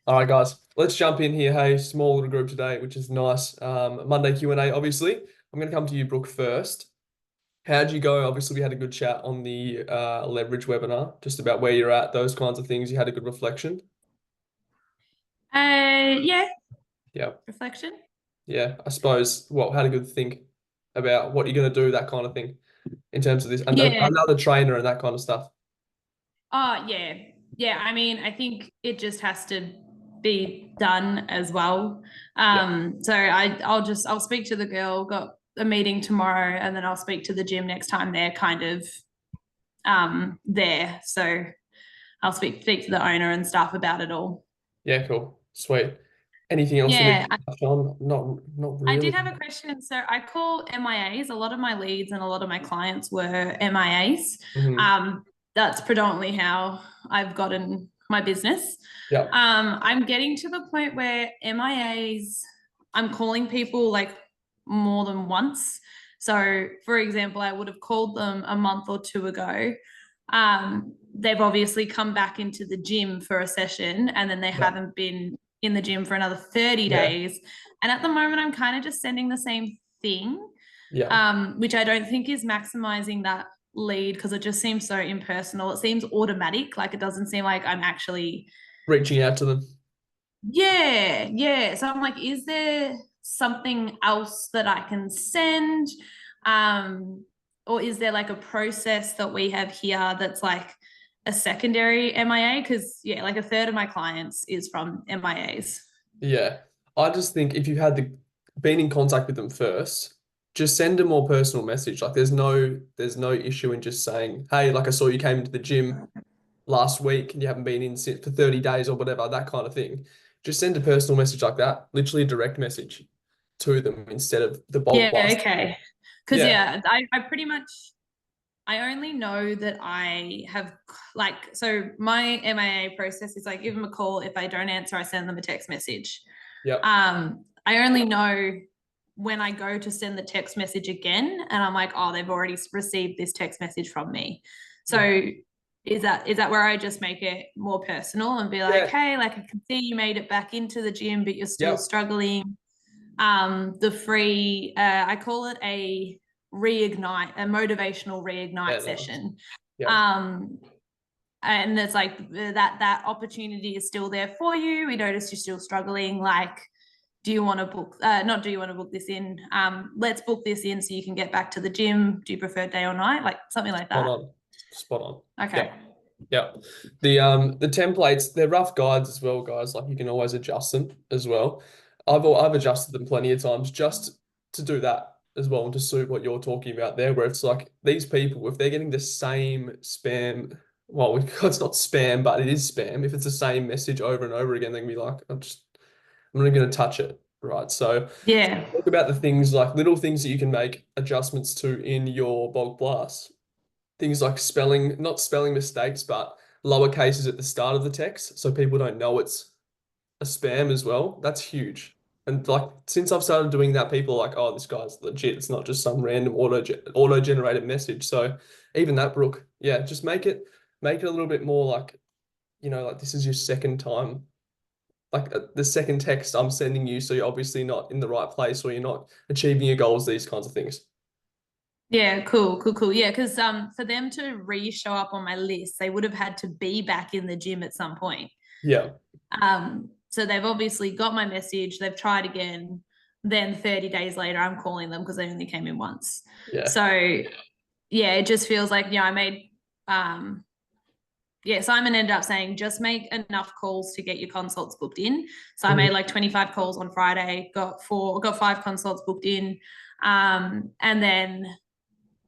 All right, guys, let's jump in here. Hey, small little group today, which is nice. Monday Q&A, obviously. I'm going to come to you, Brooke, first. How'd you go? Obviously, we had a good chat on the leverage webinar, just about where you're at, those kinds of things. You had a good reflection. Yeah, Yeah. reflection. Yeah. I suppose, had a good think about what you're going to do, that kind of thing, in terms of this, and Yeah. another trainer and that kind of stuff. Oh, yeah. Yeah. I mean, I think it just has to be done as well. Yeah. I'll speak to the girl, got a meeting tomorrow, and then I'll speak to the gym next time they're kind of there. So I'll speak to the owner and stuff about it all. Yeah, cool. Sweet. Anything else you need Yeah, to touch on? Not I really. did have a question. So I call MIAs. A lot of my leads and a lot of my clients were MIAs. Hmm. That's predominantly how I've gotten my business. Yeah. I'm getting to the point where MIAs, I'm calling people like more than once. So, for example, I would have called them a month or two ago. They've obviously come back into the gym for a session and then they Yeah. haven't been in the gym for another 30 Yeah. days. And at the moment, I'm kind of just sending the same thing, Yeah. which I don't think is maximizing that lead because it just seems so impersonal. It seems automatic. Like it doesn't seem like I'm actually, Reaching out to them. yeah, yeah. So I'm like, is there something else that I can send? Um, or is there like a process that we have here that's like a secondary MIA? Because, yeah, like a third of my clients is from MIAs. Yeah. I just think if you had been in contact with them first, just send a more personal message. Like there's no issue in just saying, hey, like I saw you came into the gym last week and you haven't been in for 30 days or whatever, that kind of thing. Just send a personal message like that, literally a direct message to them instead of the bulk Yeah, blast. okay. Because Yeah. yeah, I pretty much I only know that I have like so my MIA process is I give them a call. If I don't answer, I send them a text message. Yep. I only know when I go to send the text message again, and I'm like, oh, they've already received this text message from me. Yeah. So is that where I just make it more personal and be like, Yeah. hey, like I can see you made it back into the gym, but you're still Yep. struggling. The free I call it a motivational reignite Yeah, nice. session. Yep. um and it's like that opportunity is still there for you. We notice you're still struggling, like, do you want to book not do you want to book this in, let's book this in so you can get back to the gym. Do you prefer day or night, like something like Spot that? on. Spot on. Okay. Yep. Yep. The templates, they're rough guides as well, guys. Like you can always adjust them as well. I've adjusted them plenty of times just to do that as well and to suit what you're talking about there, where it's like these people, if they're getting the same spam, well, it's not spam, but it is spam. If it's the same message over and over again, they can be like, I'm not going to touch it. Right. So Yeah. talk about the things like little things that you can make adjustments to in your bulk blast. Things like spelling, not spelling mistakes, but lower cases at the start of the text, so people don't know it's a spam as well. That's huge. And like since I've started doing that, people are like, oh, this guy's legit. It's not just some random auto generated message. So even that, Brooke, yeah, just make it a little bit more like, like this is your second time, like the second text I'm sending you. So you're obviously not in the right place or you're not achieving your goals, these kinds of things. Yeah, cool, cool, cool. Yeah, because for them to re-show up on my list, they would have had to be back in the gym at some point. Yeah. So they've obviously got my message, they've tried again, then 30 days later, I'm calling them because they only came in once. Yeah. So yeah, it just feels like, I made, um, yeah, Simon ended up saying just make enough calls to get your consults booked in. So I Mhm. made like 25 calls on Friday, got 5 consults booked in. And then,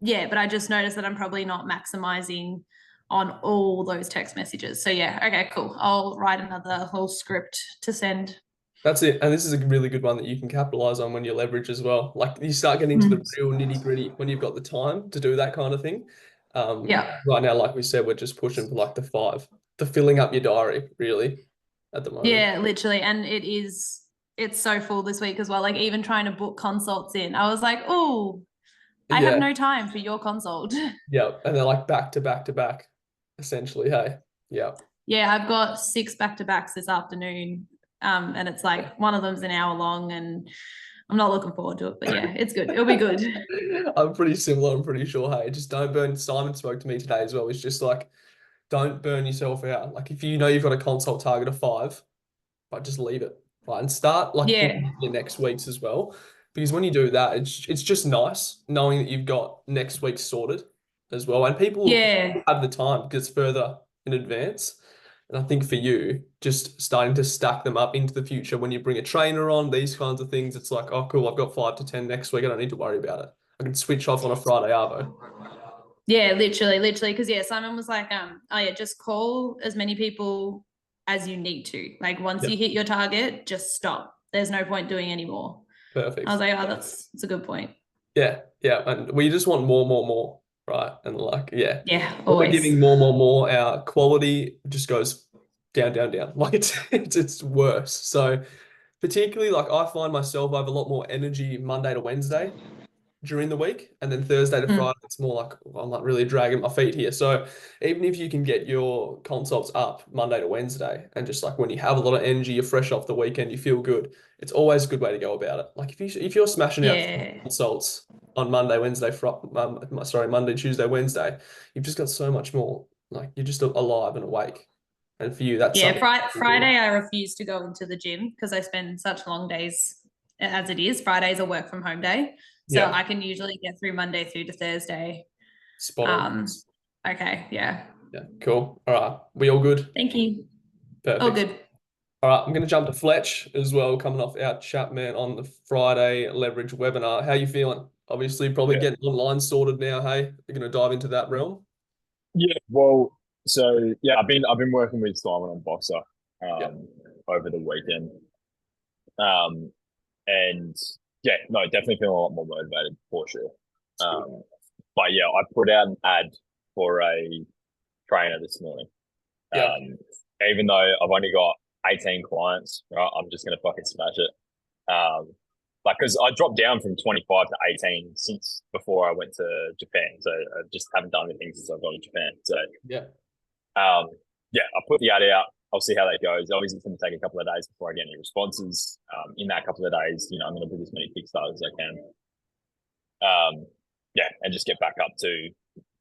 yeah, but I just noticed that I'm probably not maximizing on all those text messages. So yeah, okay, cool. I'll write another whole script to send. That's it. And this is a really good one that you can capitalize on when you leverage as well. Like you start getting to the Mm. real nitty gritty when you've got the time to do that kind of thing. Yeah. Right now, like we said, we're just pushing for like the filling up your diary really at the moment. Yeah, literally. And it's so full this week as well. Like even trying to book consults in, I was like, oh, I have Yeah. no time for your consult. Yeah. And they're like back to back to back, essentially. Hey. Yeah. Yeah, I've got 6 back-to-backs this afternoon. And it's like one of them's an hour long and I'm not looking forward to it, but yeah, it's good. It'll be good. I'm pretty similar, I'm pretty sure. Hey, just don't burn. Simon spoke to me today as well. It's just like, don't burn yourself out. Like if you know you've got a consult target of 5, but just leave it. Right. And start like Yeah. booking your next week's as well. Because when you do that, it's just nice knowing that you've got next week sorted as well. And people Yeah. have the time because it's further in advance. And I think for you, just starting to stack them up into the future when you bring a trainer on, these kinds of things, it's like, oh, cool, I've got 5 to 10 next week. I don't need to worry about it. I can switch off on a Friday Arvo. Yeah, literally. Because yeah, Simon was like, oh yeah, just call as many people as you need to. Like once Yeah, you hit your target, just stop. There's no point doing any more. I perfect. was like, oh, that's a good point. Yeah, yeah. And we just want more, right? And like, yeah. Yeah, When we're always. giving more, our quality just goes down. Like it's worse. So particularly like I find myself I have a lot more energy Monday to Wednesday during the week, and then Thursday to Mm. Friday it's more like well, I'm not really dragging my feet here. So even if you can get your consults up Monday to Wednesday, and just like when you have a lot of energy, you're fresh off the weekend, you feel good. It's always a good way to go about it. Like if you're smashing out Yeah. consults on Monday, Wednesday, Monday, Tuesday, Wednesday, you've just got so much more. Like you're just alive and awake. And for you, that's Yeah, something. Friday I refuse to go into the gym because I spend such long days as it is. Friday's a work from home day. So Yeah, I can usually get through Monday through to Thursday. spot on. Um, okay, yeah. Yeah, cool. All right, we all good? Thank you. All Perfect. good. All right, I'm going to jump to Fletch as well, coming off our chat, man, on the Friday leverage webinar. How you feeling? Obviously, probably Yeah. getting online sorted now. Hey, you're going to dive into that realm. Yeah. Well, so yeah, I've been working with Simon on Boxer Yeah, over the weekend. Um and yeah, no, definitely feeling a lot more motivated for sure. it's good. But yeah, I put out an ad for a trainer this morning. Yeah, Um Even though I've only got 18 clients, right, I'm just gonna fucking smash it. Like because I dropped down from 25 to 18 since before I went to Japan. So I just haven't done anything since I've gone to Japan. So yeah, Um, yeah, I put the ad out. I'll see how that goes. Obviously, it's going to take a couple of days before I get any responses. In that couple of days, I'm going to do as many Kickstarters as I can. Yeah, and just get back up to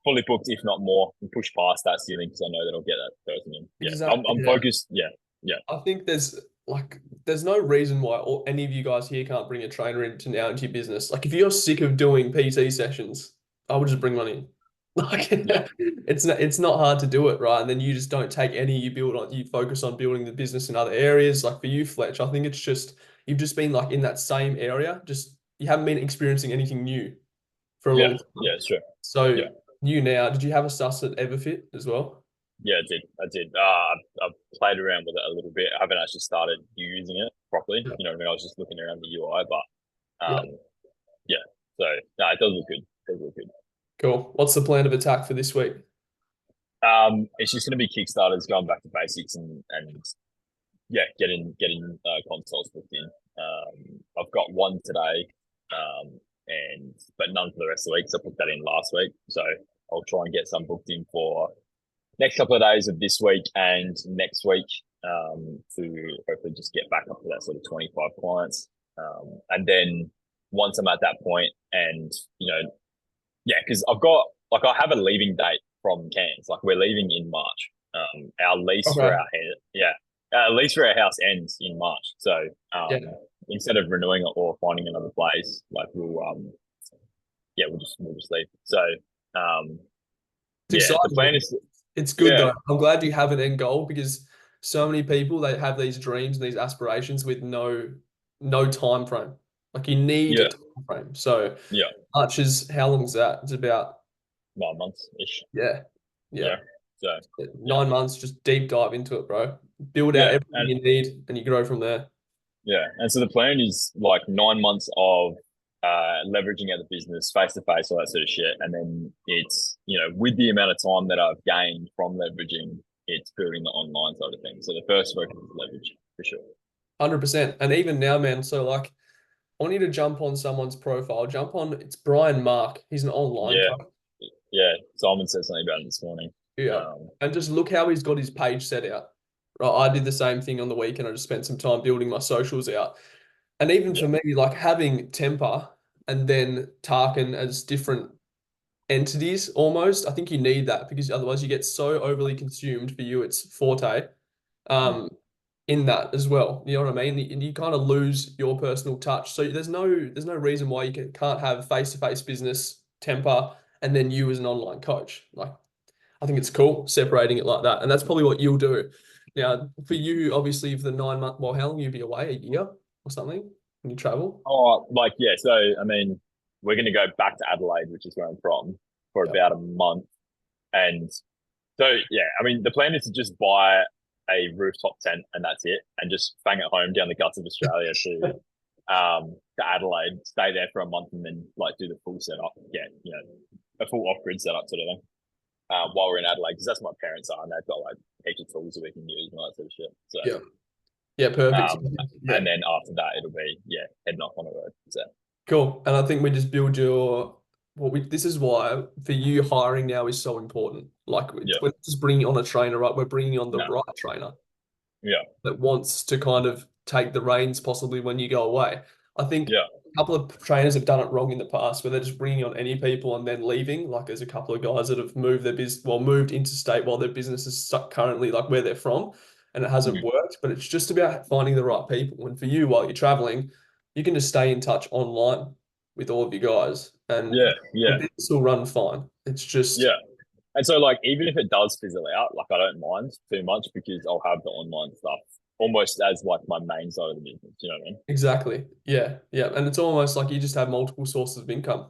fully booked, if not more, and push past that ceiling because I know that I'll get that person in. Yeah, exactly. I'm Yeah, focused. Yeah, yeah, I think there's no reason why any of you guys here can't bring a trainer into your business. Like if you're sick of doing PT sessions, I would just bring one in. Like yeah, it's not hard to do it, right? And then you just don't take any, you focus on building the business in other areas. Like for you, Fletch, I think it's just you've just been like in that same area, just you haven't been experiencing anything new for a yeah, long time. yeah, sure. So Yeah, you now, did you have a sus at Everfit as well? yeah, I did. I did. I've played around with it a little bit. I haven't actually started using it properly. Yeah. You know what I mean? I was just looking around the UI, but Yeah. yeah. So no, it does look good. It does look good. Cool. What's the plan of attack for this week? It's just going to be Kickstarters, going back to basics, and yeah, getting consoles booked in. I've got one today, and but none for the rest of the week. So I put that in last week. So I'll try and get some booked in for next couple of days of this week and next week, to hopefully just get back up to that sort of 25 clients. And then once I'm at that point, and yeah, because I have a leaving date from Cairns. Like we're leaving in March. Our lease for Okay. our lease for our house ends in March. So Yeah. instead of renewing it or finding another place, like we'll just leave. So It's yeah, the plan exciting. is It's good yeah, though. I'm glad you have an end goal because so many people they have these dreams and these aspirations with no time frame. Like you need a yeah, time frame. So yeah, March is how long is that? It's about 9 months ish. yeah, yeah, Yeah. So yeah, 9 months. Just deep dive into it, bro. Build out yeah, everything and you need, and you grow from there. yeah, and so the plan is like 9 months of leveraging out the business face to face, all that sort of shit, and then it's with the amount of time that I've gained from leveraging, it's building the online side of things. So the first focus is leverage for sure. 100%. And even now, man. So like, I want you to jump on someone's profile. Jump on. It's Brian Mark. He's an online Yeah, coach. yeah. Simon said something about it this morning. Yeah. And just look how he's got his page set out. Right. I did the same thing on the weekend. I just spent some time building my socials out. And even for me, like having Temper and then Tarkin as different entities almost, I think you need that because otherwise you get so overly consumed. For you, it's Forte in that as well. You know what I mean? And you kind of lose your personal touch. So there's no reason why you can't have face-to-face business, Temper, and then you as an online coach. Like I think it's cool separating it like that. And that's probably what you'll do. Now, for you, obviously, for the 9 month, well, how long you'll be away? A year or something when you travel? Oh, like, yeah. So, I mean, we're going to go back to Adelaide, which is where I'm from, for about a month. And so, yeah, I mean, the plan is to just buy a rooftop tent and that's it, and just bang it home down the guts of Australia to Adelaide, stay there for a month, and then like do the full setup, get a full off grid setup sort of thing. While we're in Adelaide, because that's what my parents are, and they've got like heaps of tools that we can use and all that sort of shit. So yeah, perfect. And then after that, it'll be heading off on the road. So cool. And I think we just build your this is why for you hiring now is so important. Like we're not just bringing on a trainer, right? We're bringing on the right trainer. Yeah. That wants to kind of take the reins possibly when you go away. I think a couple of trainers have done it wrong in the past where they're just bringing on any people and then leaving. Like there's a couple of guys that have moved their moved interstate while their business is stuck currently like where they're from, and it hasn't worked. But it's just about finding the right people. And for you, while you're traveling, you can just stay in touch online with all of you guys, and the business will run fine. It's just And so, like, even if it does fizzle out, like, I don't mind too much because I'll have the online stuff almost as like my main side of the business. You know what I mean? Exactly. Yeah. Yeah. And it's almost like you just have multiple sources of income.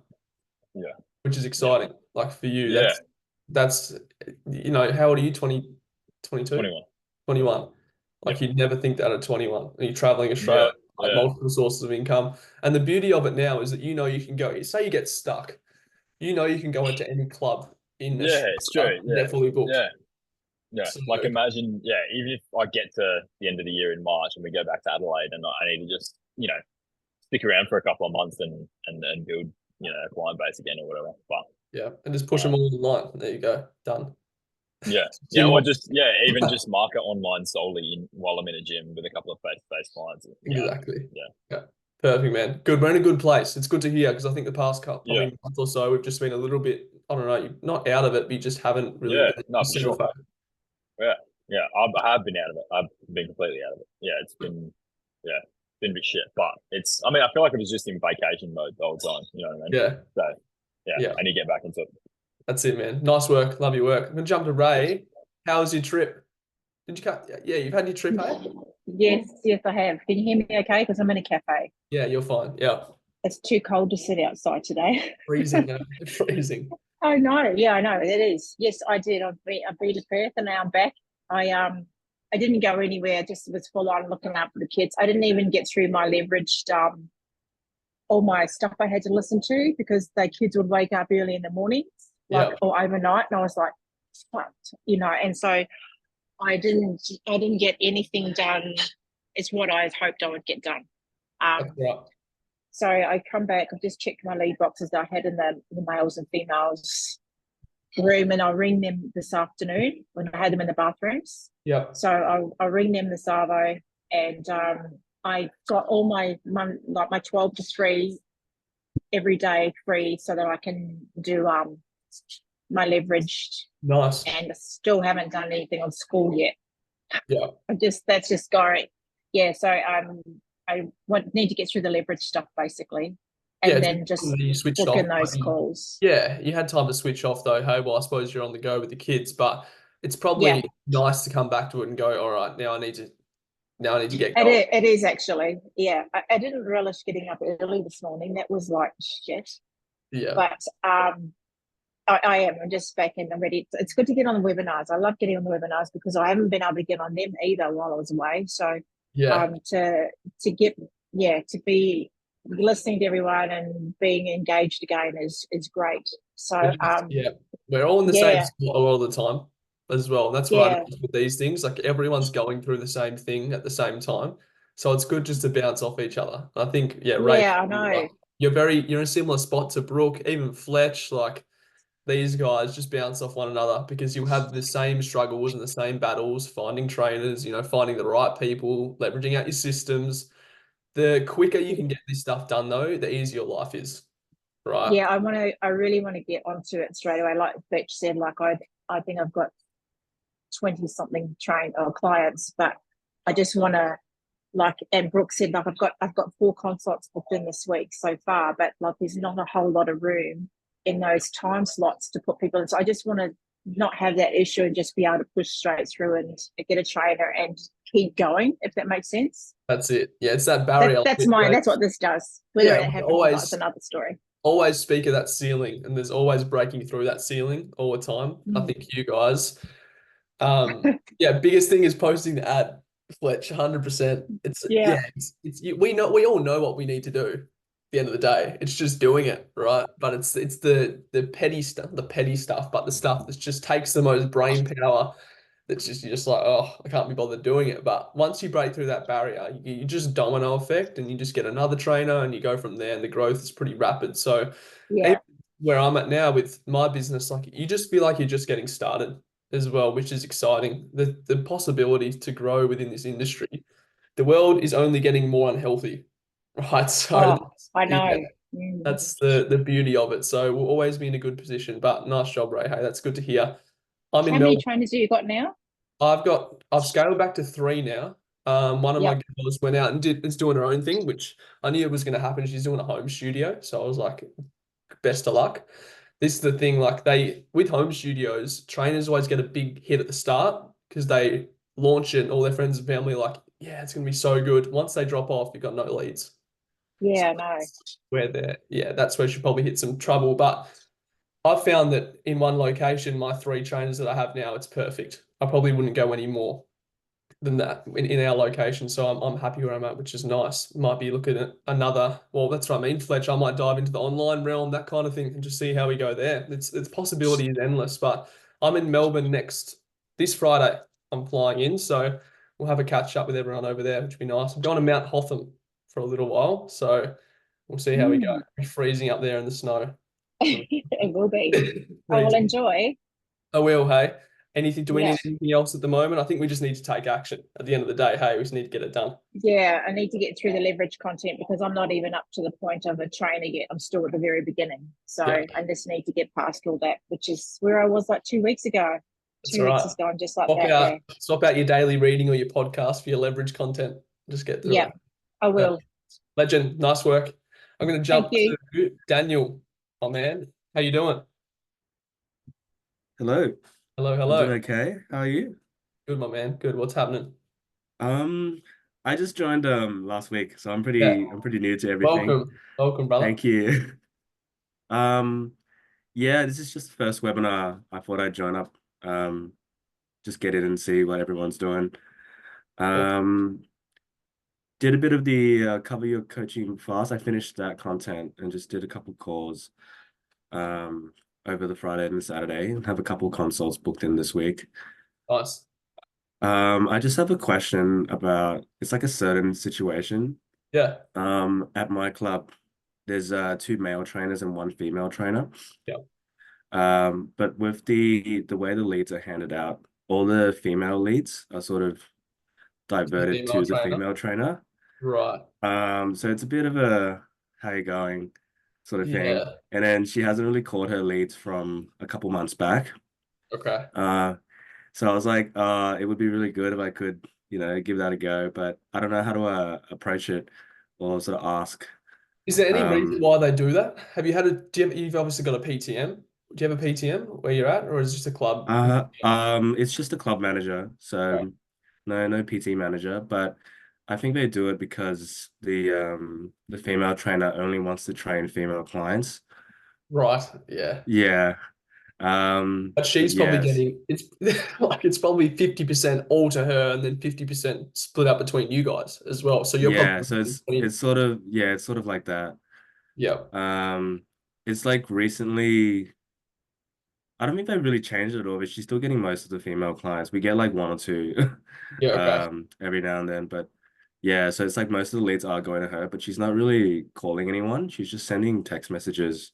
Yeah. Which is exciting. Like for you, Yeah. that's how old are you? 20, 22? 21. 21. Like you'd never think that at 21. And you're traveling Australia, like multiple sources of income. And the beauty of it now is that you can go, say you get stuck, you can go into any club in Australia. It's true. They're fully booked. Yeah. So, like imagine, even if I get to the end of the year in March and we go back to Adelaide and I need to just, stick around for a couple of months and build, a client base again or whatever. But and just push them all online. There you go. Done. Or just even just market online solely while I'm in a gym with a couple of face-to-face clients. Exactly. Yeah. Perfect, man. Good. We're in a good place. It's good to hear because I think the past couple month or so we've just been a little bit, I don't know, you're not out of it, but you just haven't really for sure. I have been out of it. I've been completely out of it. It's been been a bit shit. But I feel like it was just in vacation mode the whole time. You know what I mean? So I need to get back into it. That's it, man. Nice work. Love your work. I'm gonna jump to Ray. How was your trip? Did you cut? Yeah, you've had your trip, eh? Yes, I have. Can you hear me okay? Because I'm in a cafe. Yeah, you're fine. Yeah. It's too cold to sit outside today. Freezing, freezing. Oh no, yeah, I know it is. Yes, I did. I've been to Perth and now I'm back. I didn't go anywhere. I just was full on looking up for the kids. I didn't even get through my leveraged all my stuff I had to listen to because the kids would wake up early in the mornings, or overnight, and I was like, fucked, and so I didn't get anything done as what I hoped I would get done. So I come back, I've just checked my lead boxes that I had in the males and females room, and I'll ring them this afternoon when I had them in the bathrooms. So I'll ring them this arvo, and I got all my 12 to 3 every day free so that I can do my leveraged. Nice. And I still haven't done anything on school yet. That's just going. So I need to get through the leverage stuff basically, and then just book in those calls. Yeah, you had time to switch off though. Hey, well, I suppose you're on the go with the kids, but it's probably nice to come back to it and go, all right, now I need to get going. It is actually, I didn't relish getting up early this morning. That was like shit. But I am. I'm just back in. I'm ready. It's good to get on the webinars. I love getting on the webinars because I haven't been able to get on them either while I was away. So to be listening to everyone and being engaged again is great. So we're all in the same spot a lot of the time as well. And that's what I noticed with these things. Like everyone's going through the same thing at the same time. So it's good just to bounce off each other. I think, Ray, I know. You're in a similar spot to Brooke, even Fletch, like these guys just bounce off one another because you'll have the same struggles and the same battles finding trainers, finding the right people, leveraging out your systems. The quicker you can get this stuff done, though, the easier your life is, right? Yeah, I really want to get onto it straight away. Like Fletch said, like I think I've got 20 something trained or clients, but I just want to, like, and Brooke said, like I've got 4 consults booked in this week so far, but like there's not a whole lot of room in those time slots to put people in. So I just want to not have that issue and just be able to push straight through and get a trainer and keep going, if that makes sense. That's it. Yeah, it's that barrier. That's what this does. Whether Yeah, it happens or not is another story. always speak of that ceiling, and there's always breaking through that ceiling all the time. I think you guys, yeah, biggest thing is posting the ad, Fletch, 100%. We all know what we need to do. At the end of the day, it's just doing it, right? But it's the petty stuff, but the stuff that just takes the most brain power. That's just, you're just like, oh, I can't be bothered doing it. But once you break through that barrier, you just domino effect, and you just get another trainer, and you go from there, and the growth is pretty rapid. So Yeah. where I'm at now with my business, like, you just feel like you're just getting started as well, which is exciting. The possibility to grow within this industry. The world is only getting more unhealthy, right? So I know. Yeah, that's the beauty of it. So we'll always be in a good position. But nice job, Ray. Hey, that's good to hear. I'm in How many Melbourne. trainers do you got now? I've scaled back to 3 now. One of my girls went out and is doing her own thing, which I knew it was going to happen. She's doing a home studio, so I was like, best of luck. This is the thing, like, with home studios, trainers always get a big hit at the start because they launch it and all their friends and family are like, yeah, it's gonna be so good. Once they drop off, you've got no leads. Yeah, no. That's where she probably hit some trouble. But I've found that in one location, my 3 trainers that I have now, it's perfect. I probably wouldn't go any more than that in our location. So I'm happy where I'm at, which is nice. Might be looking at another, well, that's what I mean, Fletch. I might dive into the online realm, that kind of thing, and just see how we go there. It's possibility is endless. But I'm in Melbourne this Friday. I'm flying in, so we'll have a catch up with everyone over there, which would be nice. I'm going to Mount Hotham for a little while, so we'll see how we go. It'll be freezing up there in the snow. It will be. I will enjoy. I will, hey. Do we need anything else at the moment? I think we just need to take action at the end of the day. Hey, we just need to get it done. Yeah, I need to get through the leverage content because I'm not even up to the point of a trainer yet. I'm still at the very beginning. So I just need to get past all that, which is where I was like 2 weeks ago. That's 2 weeks is gone just like Swap out your daily reading or your podcast for your leverage content. Just get through it. Yeah, I will. Legend, nice work. I'm going to jump to Daniel. Oh, man. How you doing? Hello. Hello. I'm doing okay. How are you? Good, my man. Good. What's happening? I just joined last week, so I'm pretty new to everything. Welcome, brother. Thank you. Yeah, this is just the first webinar. I thought I'd join up, just get in and see what everyone's doing. Did a bit of the cover your coaching fast. I finished that content and just did a couple calls over the Friday and the Saturday, and have a couple consults booked in this week. Nice. I just have a question about, it's like a certain situation. Yeah. At my club, there's 2 male trainers and 1 female trainer. Yeah. But with the way the leads are handed out, all the female leads are sort of diverted to the female trainer. Right. So it's a bit of a how you going sort of thing. Yeah. And then she hasn't really caught her leads from a couple months back. Okay. So I was like, it would be really good if I could, give that a go, but I don't know how to approach it or sort of ask. Is there any reason why they do that? You've obviously got a PTM. Do you have a PTM where you're at, or is it just a club? It's just a club manager, so no PT manager, but I think they do it because the female trainer only wants to train female clients. Right. Yeah. Yeah. But she's probably getting it's probably 50% all to her and then 50% split up between you guys as well. So you're so it's sort of like that. Yeah. It's like recently, I don't think they've really changed it at all, but she's still getting most of the female clients. We get like 1 or 2 every now and then, but yeah, so it's like most of the leads are going to her, but she's not really calling anyone. She's just sending text messages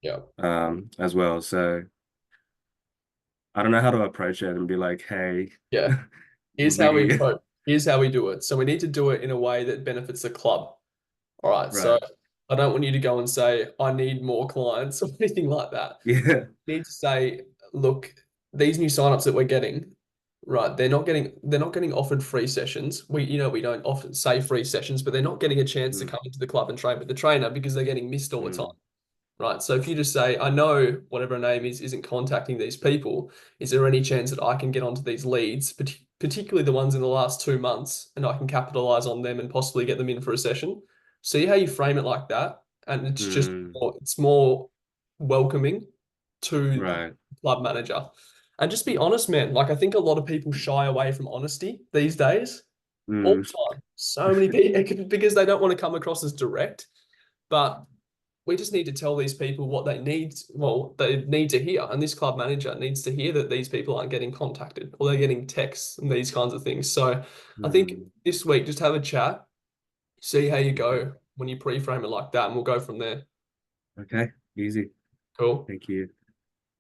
Yeah. As well. So I don't know how to approach it and be like, hey, Yeah. Here's how we Biggie. here's how we do it. So we need to do it in a way that benefits the club. All right. So Right. I don't want you to go and say, I need more clients or anything like that. Yeah. You need to say, look, these new signups that we're getting, right, they're not getting offered free sessions. We don't often say free sessions, but they're not getting a chance to Mm, come into the club and train with the trainer because they're getting missed all the time. mm, Right. So if you just say, I know whatever her name is isn't contacting these people, is there any chance that I can get onto these leads, particularly the ones in the last 2 months, and I can capitalize on them and possibly get them in for a session? See how you frame it like that, and mm, it's more welcoming to the right. club manager. And just be honest, man. Like I think a lot of people shy away from honesty these days, all Mm, the time. So many people because they don't want to come across as direct, but we just need to tell these people what they need. Well, they need to hear, and this club manager needs to hear that these people aren't getting contacted or they're getting texts and these kinds of things. So I think mm. this week, just have a chat, see how you Okay. go when you pre-frame it like that, and we'll go from there. Okay. Easy. Cool. Thank you.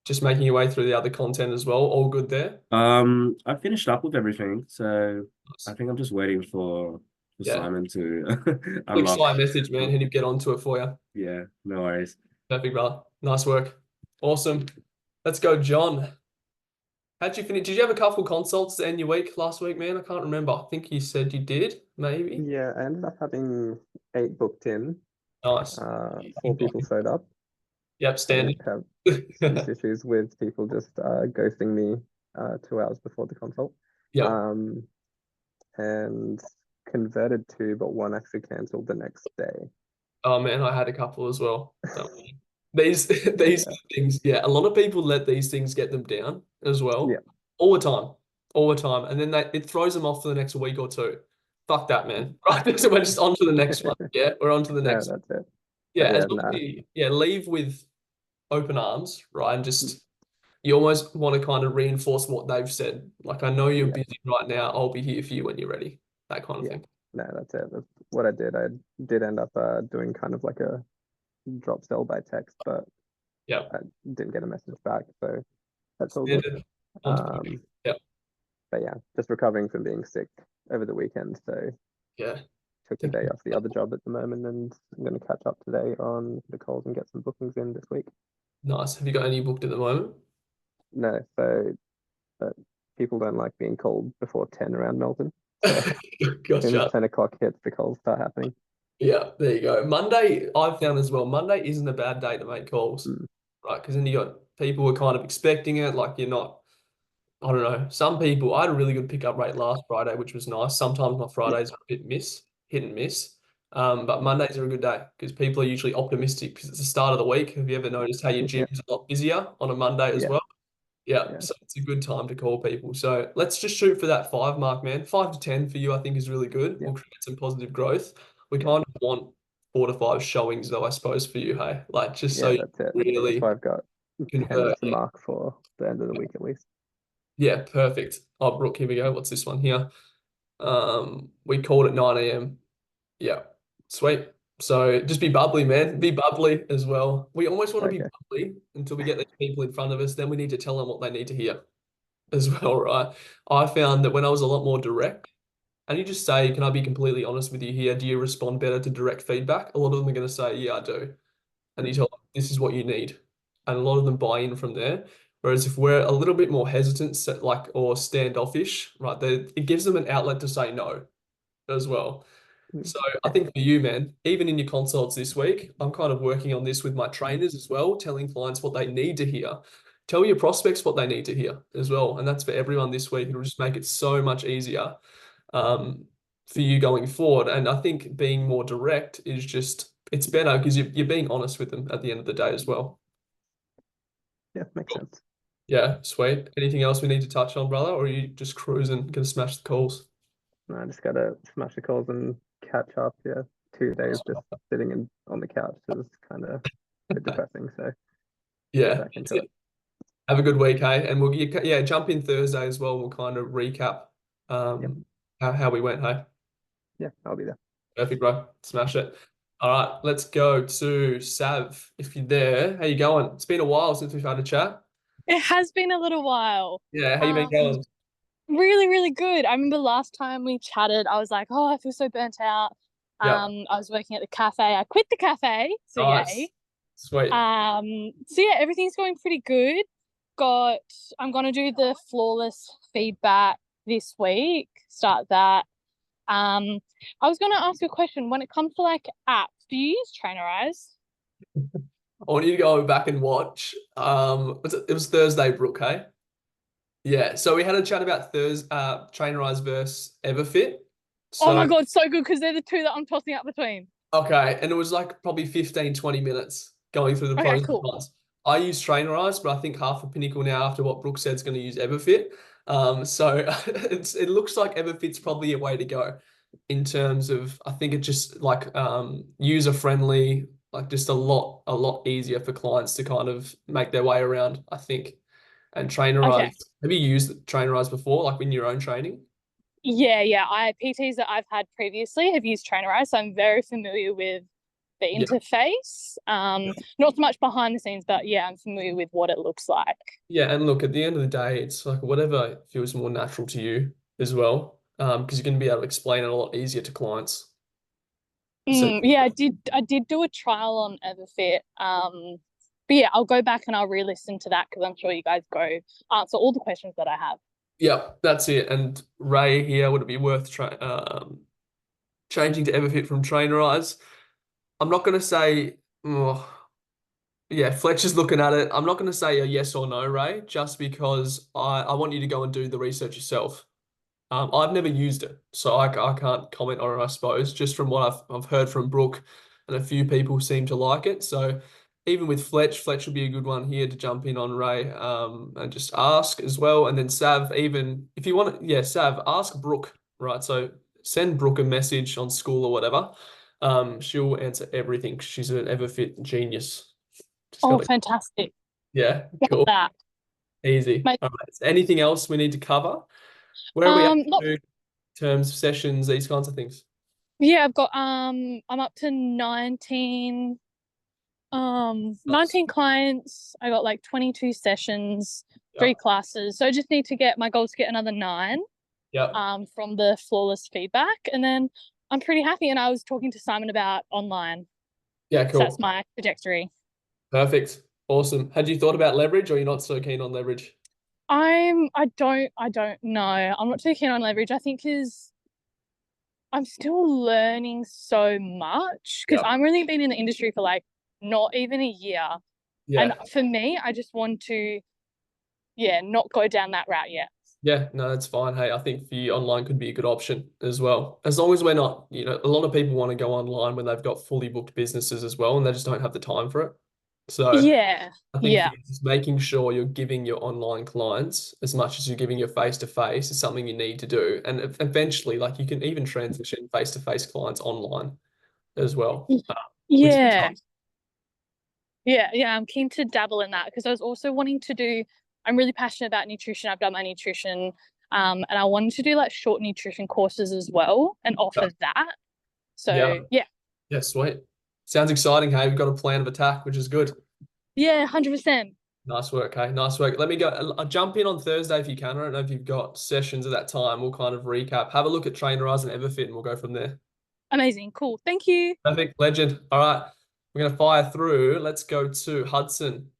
Just making your way through the other content as well. All good there. I finished up with everything, so I Nice. think I'm just waiting for Yeah. Simon to Quick unlock. side message, man. He'll get onto it for you. Yeah, no worries. Perfect, brother. Nice work. Awesome. Let's go, John. How'd you finish? Did you have a couple consults to end your week last week, man? I can't remember. I think you said you did, maybe. Yeah, I ended up having 8 booked in. Nice. 4 people showed up. Yep, I standard. didn't have huge issues with people just ghosting me 2 hours before the consult. Yep. And converted 2, but 1 actually cancelled the next day. Oh man, I had a couple as well. These these Yeah. things, yeah. A lot of people let these things get them down as well. Yeah. All the time. All the time. And then it throws them off for the next week or two. Fuck that, man. Right. So we're just on to the next one. Yeah, we're on to the No, next one. that's it. Yeah, But as yeah, long as nah. you leave with open arms, right? And just you almost want to kind of reinforce what they've said. Like, I know you're Yeah. busy right now. I'll be here for you when you're ready. That kind of Yeah. thing. No, that's it. That's what I did. I did end up doing kind of like a drop sell by text, but Yeah. I didn't get a message back, so that's all good. Standard. On to the next. Um, Yeah. but yeah, just recovering from being sick over the weekend, so Yeah. took the day off the other job at the moment, and I'm going to catch up today on the calls and get some bookings in this week. Nice. Have you got any booked at the moment? No, so people don't like being called before 10 around Melbourne. So as soon as Gotcha. 10 o'clock hits, the calls start happening. Yeah, there you go. Monday, I've found as well, Monday isn't a bad day to make calls, Mm. right? Because then you got people who are kind of expecting it, like you're not, I don't know. Some people, I had a really good pickup rate last Friday, which was nice. Sometimes my Yeah. Fridays are a bit hit and miss. But Mondays are a good day because people are usually optimistic because it's the start of the week. Have you ever noticed how your Yeah. gym's a lot busier on a Monday as Yeah. well? Yeah, Yeah. so it's a good time to call people. So let's just shoot for that 5 mark, man. 5 to 10 for you, I think, is really good. Yeah. We'll create some positive growth. We Yeah. kind of want 4 to 5 showings, though, I suppose, for you, hey? Like, just so Yeah, you that's it. really So I've got 10 convert. as the mark for the end of the week at least. Yeah, perfect. Oh, Brooke, here we go. What's this one here? We called at 9 a.m. Yeah, sweet. So just be bubbly, man. Be bubbly as well. We almost want to be Okay. bubbly until we get these people in front of us. Then we need to tell them what they need to hear as well, right? I found that when I was a lot more direct, and you just say, can I be completely honest with you here? Do you respond better to direct feedback? A lot of them are going to say, yeah, I do. And you tell them, this is what you need. And a lot of them buy in from there. Whereas if we're a little bit more hesitant, like, or standoffish, right, it gives them an outlet to say no as well. So I Yeah. think for you, man, even in your consults this week, I'm kind of working on this with my trainers as well, telling clients what they need to hear. Tell your prospects what they need to hear as well. And that's for everyone this week. It'll just make it so much easier for you going forward. And I think being more direct is just, it's better because you're being honest with them at the end of the day as well. Yeah, makes sense. Yeah, sweet. Anything else we need to touch on, brother? Or are you just cruising, gonna smash the calls? No, I just gotta smash the calls and catch up. Yeah, 2 days just sitting on the couch is kind of a bit depressing. So Yeah, get back that's into it. Have a good week, hey? And we'll jump in Thursday as well. We'll kind of recap Yep. how we went, hey? Yeah, I'll be there. Perfect, bro. Smash it. All right, let's go to Sav. If you're there, how you going? It's been a while since we've had a chat. It has been a little while. Yeah, how you been going? Really, really good. I remember last time we chatted, I was like, oh, I feel so burnt out. Yeah, I was working at the cafe. I quit the cafe, so nice, yay. sweet. So yeah, everything's going pretty good. I'm gonna do the flawless feedback this week. Start that. I was gonna ask you a question. When it comes to like apps, do you use Trainerize? I want you to go back and watch. It was Thursday, Brooke, hey? Yeah, so we had a chat about Trainerize versus Everfit. Oh my So God, so good because they're the two that I'm tossing up between. okay, and it was like probably 15, 20 minutes going through the Okay, pros and cool. cons. I use Trainerize, but I think half of Pinnacle now, after what Brooke said, is going to use Everfit. So it looks like Everfit's probably a way to go in terms of, I think it's just like user friendly, like just a lot easier for clients to kind of make their way around, I think. And Okay. Trainerize, have you used Trainerize before, like in your own training? Yeah. PTs that I've had previously have used Trainerize, so I'm very familiar with the Yeah. interface. Not so much behind the scenes, but yeah, I'm familiar with what it looks like. Yeah, and look, at the end of the day, it's like whatever feels more natural to you as well, because you're going to be able to explain it a lot easier to clients. So Yeah, I did do a trial on Everfit. But yeah, I'll go back and I'll re-listen to that because I'm sure you guys go answer all the questions that I have. yeah, that's it. And Ray here, would it be worth changing to Everfit from Trainerize? I'm not going to say, oh, yeah, Fletcher's looking at it. I'm not going to say a yes or no, Ray, just because I want you to go and do the research yourself. I've never used it, so I can't comment on it, I suppose. Just from what I've heard from Brooke, and a few people seem to like it. So even with Fletch will be a good one here to jump in on, Ray, and just ask as well. And then Sav, even if you want to, yeah, Sav, ask Brooke, right? So send Brooke a message on school or whatever. She'll answer everything. She's an Everfit genius. Just Oh, got to, fantastic. yeah, Get cool, that. easy. My, All right. Is there anything else we need to cover? Where are we up not, to? Terms, sessions, these kinds of things. yeah, I'm up to 19 clients. I got like 22 sessions, Yeah. 3 classes. So I just need to get my goal is to get another 9 from the flawless feedback. And then I'm pretty happy. And I was talking to Simon about online. Yeah, So cool. that's my trajectory. Perfect. Awesome. Had you thought about leverage, or you're not so keen on leverage? I don't know. I'm not too keen on leverage. I think is I'm still learning so much because Yeah. I'm really been in the industry for like not even a year. And Yeah. for me, I just want to, not go down that route yet. Yeah, no, that's fine. Hey, I think for you, online could be a good option as well. As long as we're not, a lot of people want to go online when they've got fully booked businesses as well, and they just don't have the time for it. So Yeah. I think for Yeah. you, just making sure you're giving your online clients as much as you're giving your face-to-face is something you need to do. And eventually, like you can even transition face-to-face clients online as well, which is Yeah. exciting. Yeah. I'm keen to dabble in that because I was also wanting to I'm really passionate about nutrition. I've done my nutrition. And I wanted to do like short nutrition courses as well and offer that. So Yeah, sweet. Sounds exciting. Hey, we've got a plan of attack, which is good. Yeah, 100%. Nice work. Hey, nice work. Let me go. I'll jump in on Thursday if you can. I don't know if you've got sessions at that time. We'll kind of recap. Have a look at Trainerize and Everfit, and we'll go from there. Amazing. Cool. Thank you. Perfect. Legend. All right. We're going to fire through. Let's go to Hudson.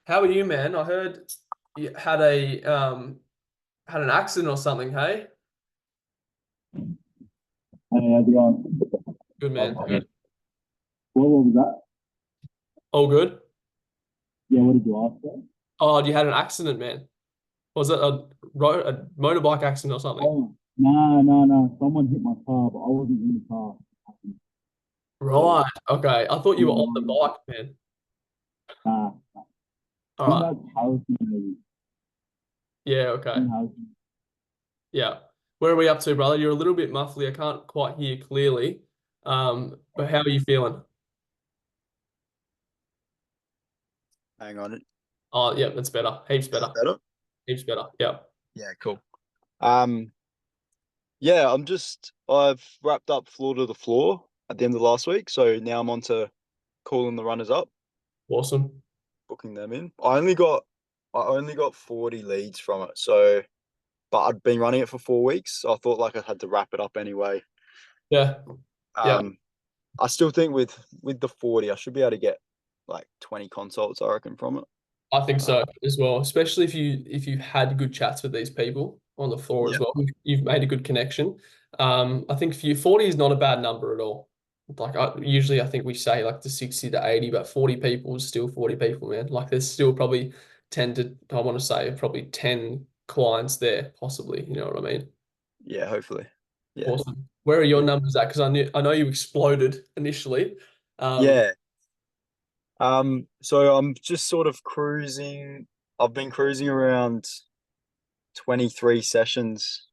How are you, man? I heard you had had an accident or something, hey? Hey, how's it going? Good, man. Good. What was that? All good? Yeah, what did you ask for? Oh, you had an accident, man. Was it a motorbike accident or something? Oh, no. Someone hit my car, but I wasn't in the car. Right. Okay. I thought you were on the Yeah. bike, man. Nah. All I right. think that's Harrison, maybe. Yeah, okay. Harrison. Yeah. Where are we up to, brother? You're a little bit muffly. I can't quite hear clearly. But how are you feeling? Hang on. Oh, yeah, that's better. Heaps better. Better? Heaps better. Yeah. Yeah, cool. Yeah, I've wrapped up floor to the floor. at the end of last week. So now I'm on to calling the runners up, Awesome. booking them in. I only got 40 leads from it. So, but I'd been running it for 4 weeks. So I thought like I had to wrap it up anyway. Yeah. Yeah. I still think with the 40, I should be able to get like 20 consults, I reckon, from it. I think so as well, especially if you had good chats with these people on the floor as Yeah. well. You've made a good connection. I think for you, 40 is not a bad number at all. Like usually I think we say like the 60 to 80, but 40 people is still 40 people, man. Like there's still probably 10 to, I want to say probably 10 clients there, possibly. You know what I mean? Yeah, hopefully. Yeah. Awesome. Where are your Yeah. numbers at? Because I know you exploded initially. Yeah. So I'm just sort of cruising. I've been cruising around 23 sessions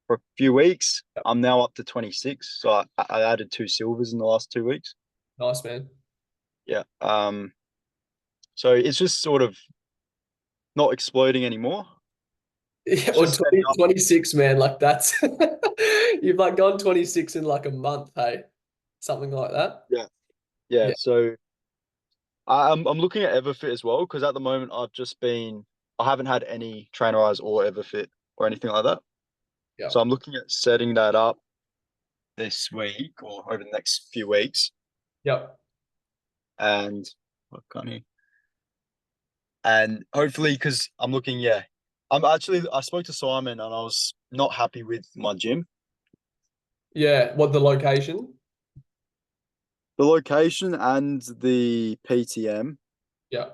for a few weeks. I'm now up to 26. So I added 2 silvers in the last 2 weeks. Nice, man. Yeah. So it's just sort of not exploding anymore. Yeah, It's or just steady up. 26, man. Like that's you've like gone 26 in like a month, hey? Something like that. Yeah. Yeah. Yeah. So I'm looking at Everfit as well, because at the moment I haven't had any trainer eyes or Everfit or anything like that. Yeah. So I'm looking at setting that up this week or over the next few weeks. Yep. And what can you? And hopefully, because I'm looking, I spoke to Simon and I was not happy with my gym. Yeah. What the location? The location and the PTM. Yeah.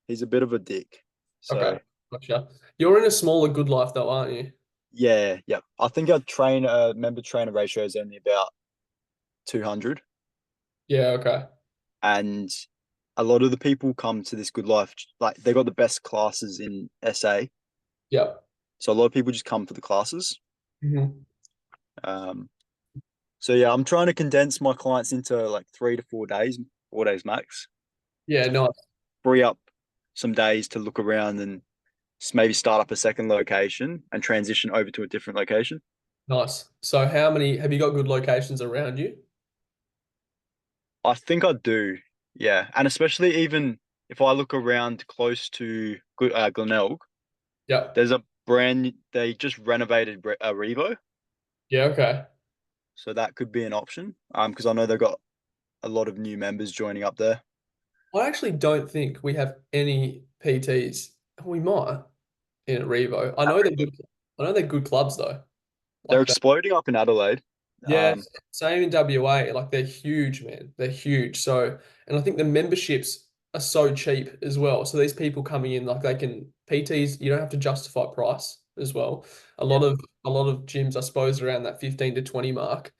He's a bit of a dick. So Okay. Gotcha. You're in a smaller Good Life though, aren't you? yeah. I think our member trainer ratio is only about 200. Yeah. Okay. And a lot of the people come to this Good Life, like they got the best classes in SA. Yep. So a lot of people just come for the classes. Mm-hmm. So yeah, I'm trying to condense my clients into like 3 to 4 days, 4 days max. Yeah. Nice. Free up some days to look around and maybe start up a second location and transition over to a different location. Nice. So how many have you got good locations around you? I think I do, yeah. And especially even if I look around close to Glenelg, Yep. there's they just renovated Revo. Yeah. Okay. So that could be an option. Because I know they've got a lot of new members joining up there. I actually don't think we have any PTs. We might in Revo. I know they're good. I know they're good clubs though. They're Like that. exploding up in Adelaide. Yeah, same in WA. Like they're huge, man. They're huge. So, and I think the memberships are so cheap as well. So these people coming in, like they can PTs, you don't have to justify price as well. A lot of gyms, I suppose, around that 15 to 20 mark.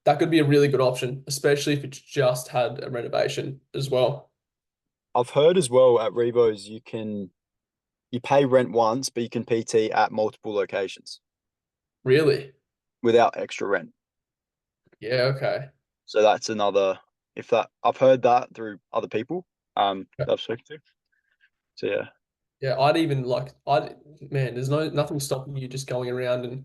That could be a really good option, especially if it's just had a renovation as well. I've heard as well at Revo's you pay rent once, but you can PT at multiple locations Really? without extra rent. Yeah, okay. So that's another I've heard that through other people that I've spoken to. So yeah. Yeah, man, there's nothing stopping you just going around and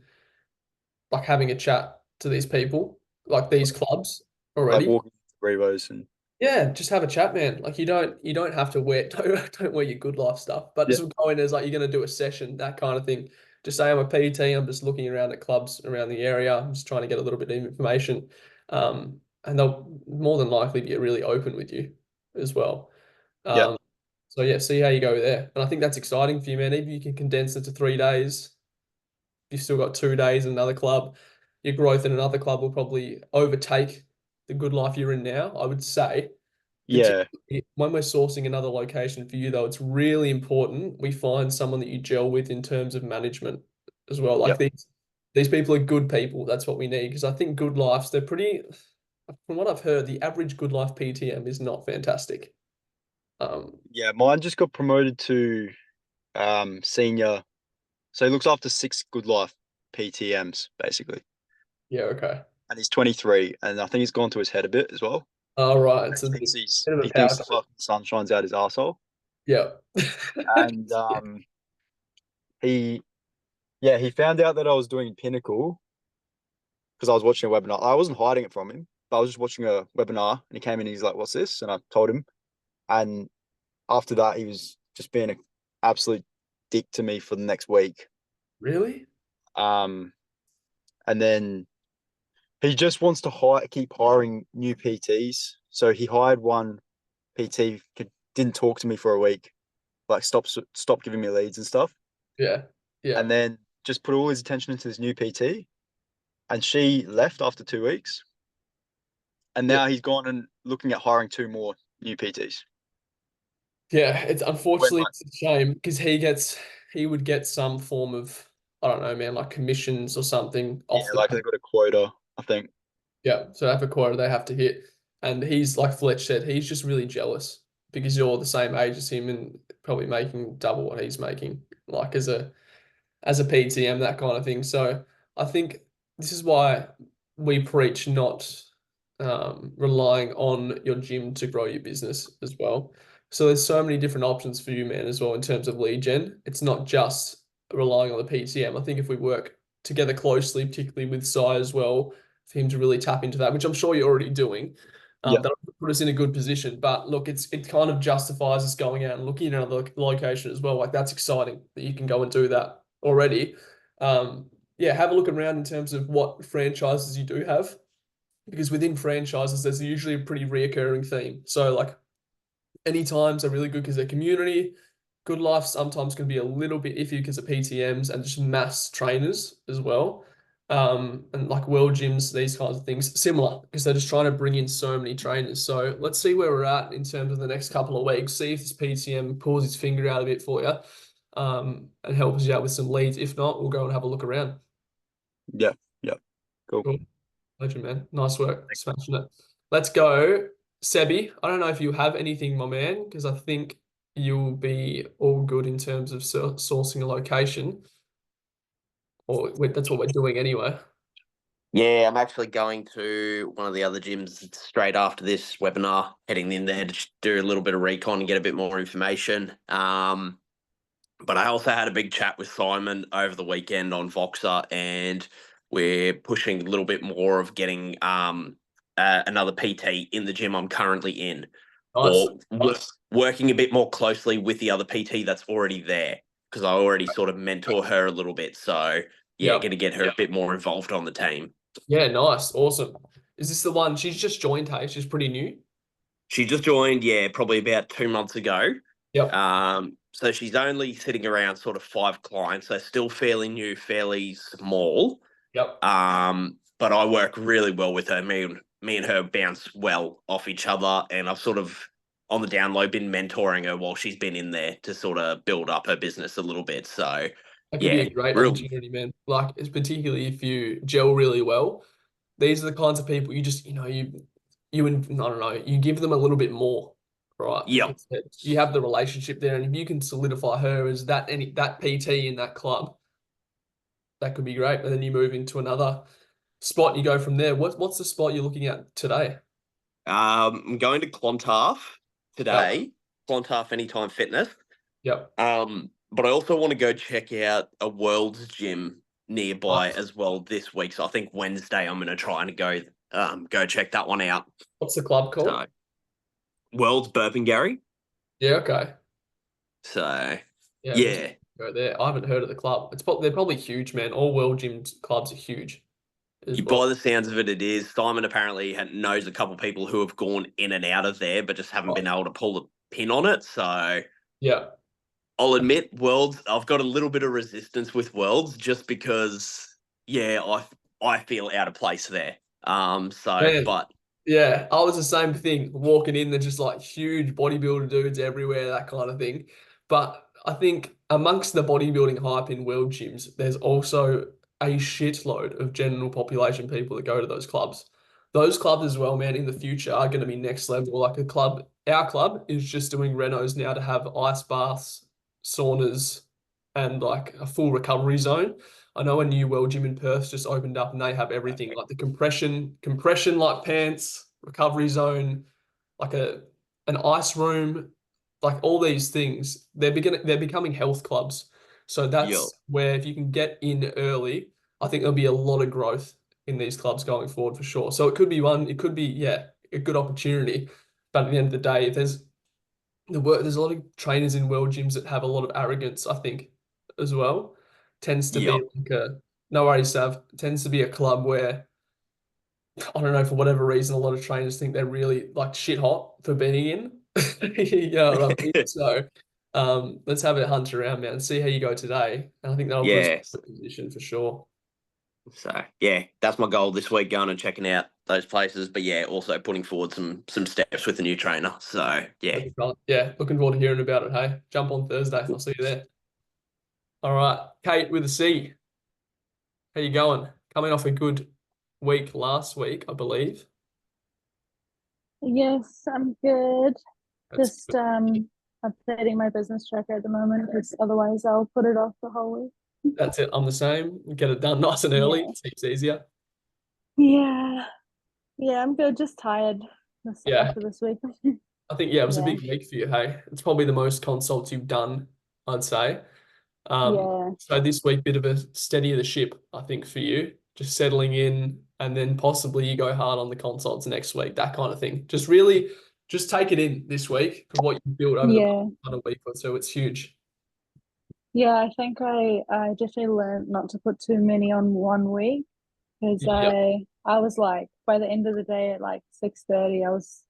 like having a chat to these people, like these clubs Like already. walking to Revo's and Yeah, just have a chat, man. Like you don't have to wear don't wear your Good Life stuff, but yeah. just go in as like you're gonna do a session, that kind of thing. Just say I'm a PT, I'm just looking around at clubs around the area. I'm just trying to get a little bit of information. And they'll more than likely be really open with you as well. Yeah. So yeah, see how you go there. And I think that's exciting for you, man. Even if you can condense it to 3 days, you've still got 2 days in another club. Your growth in another club will probably overtake the Good Life you're in now, I would say. Yeah. Particularly when we're sourcing another location for you, though, it's really important we find someone that you gel with in terms of management as well. Like Yeah. these people are good people. That's what we need. Because I think Good Lives, they're pretty, from what I've heard, the average Good Life PTM is not fantastic. Yeah. Mine just got promoted to senior. So he looks after 6 Good Life PTMs, basically. Yeah, okay. And he's 23, and I think he's gone to his head a bit as well. All right. He It's a thinks bit of a he power thinks the trip. fucking sun shines out his arsehole. Yeah. And he he found out that I was doing Pinnacle because I was watching a webinar. I wasn't hiding it from him. but I was just watching a webinar and he came in and he's like, "What's this?" And I told him. And after that, he was just being an absolute dick to me for the next week. Really? And then he just wants to keep hiring new PTs. So he hired one PT, didn't talk to me for a week, like stop giving me leads and stuff. Yeah. Yeah. And then just put all his attention into this new PT. And she left after 2 weeks. And now he's gone and looking at hiring 2 more new PTs. Yeah, it's unfortunately it's a shame because he would get some form of, I don't know, man, like commissions or something off the like they got a quota, I think. Yeah, so they have a quota they have to hit. And he's, like Fletch said, he's just really jealous because you're the same age as him and probably making double what he's making, like as a PTM, that kind of thing. So I think this is why we preach not relying on your gym to grow your business as well. So there's so many different options for you, man, as well, in terms of lead gen. It's not just relying on the PTM. I think if we work together closely, particularly with Sai as well, for him to really tap into that, which I'm sure you're already doing, that'll put us in a good position. But look, it kind of justifies us going out and looking at another location as well. Like, that's exciting that you can go and do that already. Yeah, have a look around in terms of what franchises you do have, because within franchises, there's usually a pretty reoccurring theme. So like, any times are really good because they're community. Good Life sometimes can be a little bit iffy because of PTMs and just mass trainers as well. And like world gyms, these kinds of things, similar, because they're just trying to bring in so many trainers. So let's see where we're at in terms of the next couple of weeks. See if this PTM pulls his finger out a bit for you, and helps you out with some leads. If not, we'll go and have a look around. Yeah. Cool. Legend, man. Nice work. Smashing it. Let's go. Sebi, I don't know if you have anything, my man, because I think you'll be all good in terms of sourcing a location. Or that's what we're doing anyway. Yeah, I'm actually going to one of the other gyms straight after this webinar, heading in there to do a little bit of recon and get a bit more information. But I also had a big chat with Simon over the weekend on Voxer, and we're pushing a little bit more of getting another PT in the gym I'm currently in, Nice. or working a bit more closely with the other PT that's already there, because I already sort of mentor her a little bit. So yeah, going to get her a bit more involved on the team. Yeah, nice. Awesome. Is this the one? She's just joined, hey? She's pretty new. She just joined, yeah, probably about 2 months ago. Yep. So she's only sitting around sort of 5 clients, so still fairly new, fairly small. Yep. But I work really well with her. Me and her bounce well off each other, and I've sort of on the down low been mentoring her while she's been in there to sort of build up her business a little bit. So that could be a great opportunity, man. Like, it's particularly if you gel really well. These are the kinds of people you just, you I don't know, you give them a little bit more, right? Yeah. You have the relationship there, and if you can solidify her as that PT in that club, that could be great. And then you move into another spot and you go from there. What's the spot you're looking at today? I'm going to Clontarf today. Clontarf Anytime Fitness. Yep. But I also want to go check out a World's gym nearby as well this week. So I think Wednesday I'm going to try and go check that one out. What's the club called? So, World's Burpengary. Yeah. Okay. So yeah. Go there. I haven't heard of the club. They're probably huge, man. All world gym clubs are huge. By the sounds of it, it is. Simon apparently knows a couple of people who have gone in and out of there, but just haven't been able to pull the pin on it. So yeah, I'll admit, Worlds, I've got a little bit of resistance with Worlds just because, yeah, I feel out of place there. But yeah, I was the same thing. Walking in, they're just like huge bodybuilder dudes everywhere, that kind of thing. But I think amongst the bodybuilding hype in world gyms, there's also a shitload of general population people that go to those clubs. Those clubs as well, man, in the future are going to be next level. Like our club is just doing renos now to have ice baths, saunas, and like a full recovery zone. I know a new world gym in Perth just opened up and they have everything, like the compression like pants, recovery zone, like an ice room, like all these things. They're becoming health clubs. So that's where if you can get in early, I think there'll be a lot of growth in these clubs going forward for sure. So it could be a good opportunity. But at the end of the day, there's a lot of trainers in world gyms that have a lot of arrogance, I think, as well. Tends to be Yep. like no worries, Sav. Tends to be a club where I don't know, for whatever reason, a lot of trainers think they're really like shit hot for being in. You know what I mean? So let's have a hunt around, man, and see how you go today. And I think that'll put us Yeah. in a good position for sure. So yeah, that's my goal this week, going and checking out those places. But yeah, also putting forward some steps with the new trainer. So yeah. Yeah, looking forward to hearing about it. Hey, jump on Thursday. I'll see you there. All right, Kate with a C. How you going? Coming off a good week last week, I believe. Yes, I'm good. That's Just good. updating my business tracker at the moment because otherwise I'll put it off the whole week. That's it. I'm the same. Get it done nice and early. Yeah. Seems easier. Yeah. Yeah, I'm good. Just tired Yeah. after this week. I think, it was a Yeah. big week for you, hey. It's probably the most consults you've done, I'd say. Yeah. So this week, bit of a steady of the ship, I think, for you. Just settling in, and then possibly you go hard on the consults next week, that kind of thing. Just really, just take it in this week of what you've built over the Yeah. past week or so. It's huge. Yeah, I think I definitely learned not to put too many on one week because Yep. I was like, by the end of the day at like 6:30, I was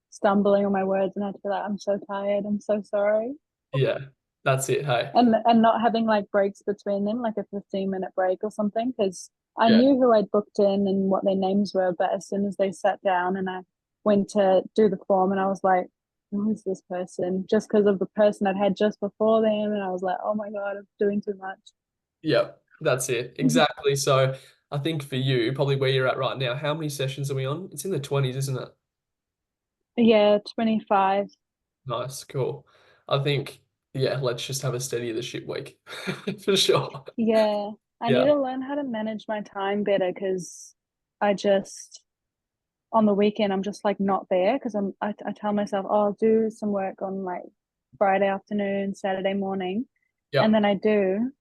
stumbling on my words and I had to be like, I'm so tired, I'm so sorry. Yeah, that's it, hey. And not having like breaks between them, like a 15-minute break or something, because I Yeah. knew who I'd booked in and what their names were, but as soon as they sat down and I went to do the form and I was like, who's this person? Just because of the person I'd had just before them, and I was like, oh my God, I'm doing too much. Yep, that's it. Exactly. So I think for you, probably where you're at right now, how many sessions are we on? It's in the 20s, isn't it? Yeah, 25. Nice, cool. I think, let's just have a steady of the ship week for sure. Yeah, I need Yeah, to learn how to manage my time better because I just on the weekend I'm just like not there because I tell myself, oh, I'll do some work on like Friday afternoon, Saturday morning, and yeah, then I do,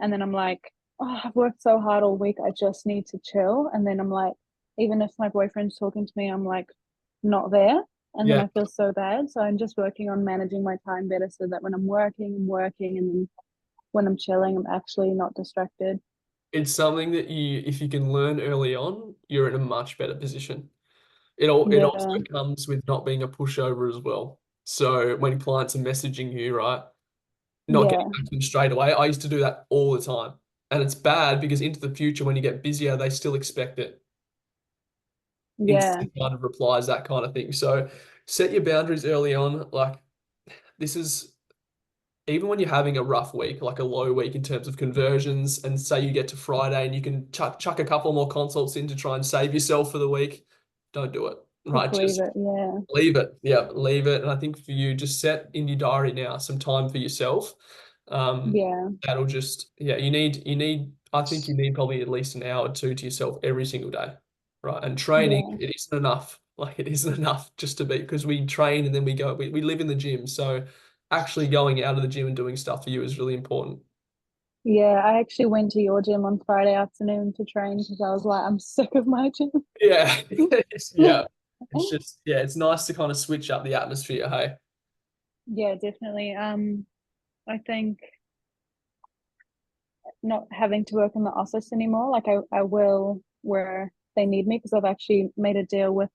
and then I'm like, oh, I've worked so hard all week, I just need to chill, and then I'm like, even if my boyfriend's talking to me, I'm like not there, and then yeah. I feel so bad. So I'm just working on managing my time better so that when I'm working, and then when I'm chilling, I'm actually not distracted. It's something that if you can learn early on, you're in a much better position. It also Yeah, comes with not being a pushover as well. So when clients are messaging you, right, not getting yeah, back to them straight away. I used to do that all the time. And it's bad because into the future, when you get busier, they still expect it. yeah, Instant kind of replies, that kind of thing. So set your boundaries early on. Like this is even when you're having a rough week, like a low week in terms of conversions, and say you get to Friday and you can chuck a couple more consults in to try and save yourself for the week, don't do it. just Right? leave Just it. Yeah, leave it. Yeah, leave it. And I think for you, just set in your diary now some time for yourself. yeah, That'll just, I think you need probably at least an hour or two to yourself every single day. Right. And training, yeah. it isn't enough. Like it isn't enough just to be, because we train and then we live in the gym. So actually going out of the gym and doing stuff for you is really important. Yeah, I actually went to your gym on Friday afternoon to train because I was like, I'm sick of my gym. Yeah. Yeah. It's just, it's nice to kind of switch up the atmosphere. Hey. Yeah, definitely. I think not having to work in the office anymore, like I will where they need me because I've actually made a deal with